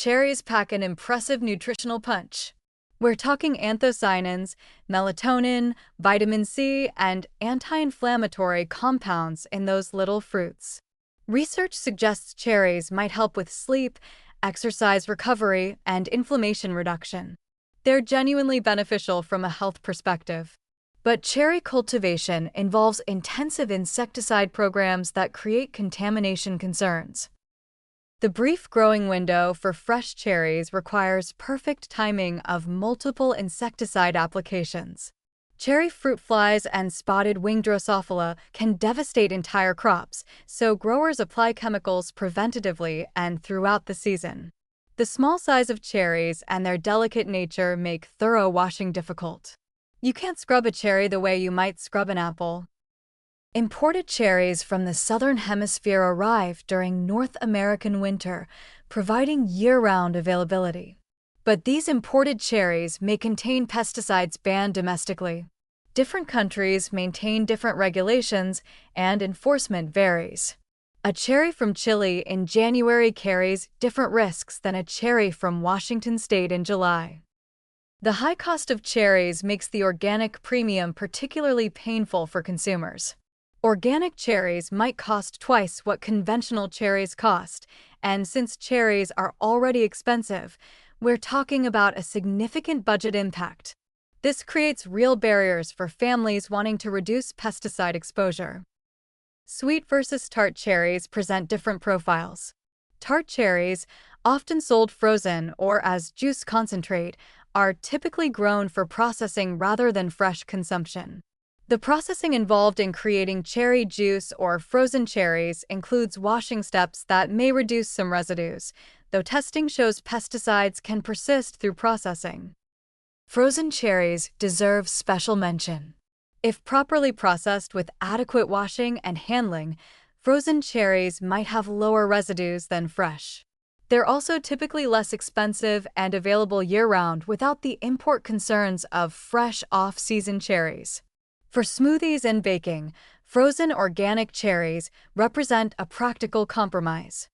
cherries pack an impressive nutritional punch. We're talking anthocyanins, melatonin, vitamin C, and anti-inflammatory compounds in those little fruits. Research suggests cherries might help with sleep, exercise recovery, and inflammation reduction. They're genuinely beneficial from a health perspective. But cherry cultivation involves intensive insecticide programs that create contamination concerns. The brief growing window for fresh cherries requires perfect timing of multiple insecticide applications. Cherry fruit flies and spotted-winged Drosophila can devastate entire crops, so growers apply chemicals preventatively and throughout the season. The small size of cherries and their delicate nature make thorough washing difficult. You can't scrub a cherry the way you might scrub an apple. Imported cherries from the Southern Hemisphere arrive during North American winter, providing year-round availability. But these imported cherries may contain pesticides banned domestically. Different countries maintain different regulations, and enforcement varies. A cherry from Chile in January carries different risks than a cherry from Washington State in July. The high cost of cherries makes the organic premium particularly painful for consumers. Organic cherries might cost twice what conventional cherries cost, and since cherries are already expensive, we're talking about a significant budget impact. This creates real barriers for families wanting to reduce pesticide exposure. Sweet versus tart cherries present different profiles. Tart cherries, often sold frozen or as juice concentrate, are typically grown for processing rather than fresh consumption. The processing involved in creating cherry juice or frozen cherries includes washing steps that may reduce some residues, though testing shows pesticides can persist through processing. Frozen cherries deserve special mention. If properly processed with adequate washing and handling, frozen cherries might have lower residues than fresh. They're also typically less expensive and available year-round without the import concerns of fresh off-season cherries. For smoothies and baking, frozen organic cherries represent a practical compromise.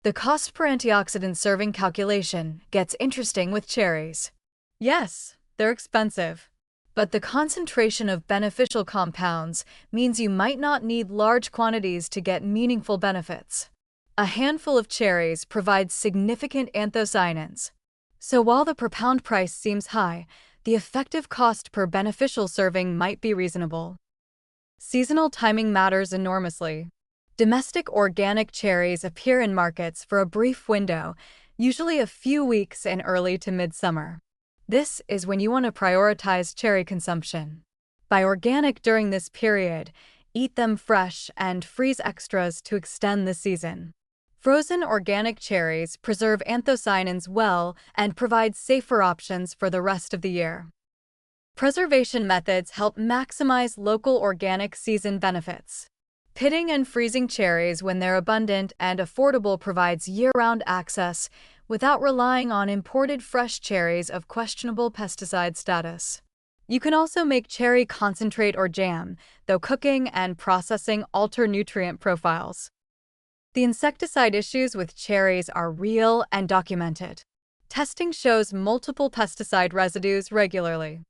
The cost per antioxidant serving calculation gets interesting with cherries. Yes, they're expensive, but the concentration of beneficial compounds means you might not need large quantities to get meaningful benefits. A handful of cherries provides significant anthocyanins. So while the per pound price seems high, the effective cost per beneficial serving might be reasonable. Seasonal timing matters enormously. Domestic organic cherries appear in markets for a brief window, usually a few weeks in early to mid-summer. This is when you want to prioritize cherry consumption. Buy organic during this period, eat them fresh, and freeze extras to extend the season. Frozen organic cherries preserve anthocyanins well and provide safer options for the rest of the year. Preservation methods help maximize local organic season benefits. Pitting and freezing cherries when they're abundant and affordable provides year-round access without relying on imported fresh cherries of questionable pesticide status. You can also make cherry concentrate or jam, though cooking and processing alter nutrient profiles. The insecticide issues with cherries are real and documented. Testing shows multiple pesticide residues regularly.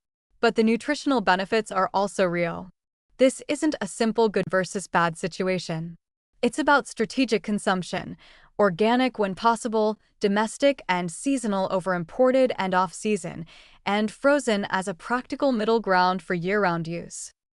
But the nutritional benefits are also real. This isn't a simple good versus bad situation. It's about strategic consumption, organic when possible, domestic and seasonal over imported and off-season, and frozen as a practical middle ground for year-round use.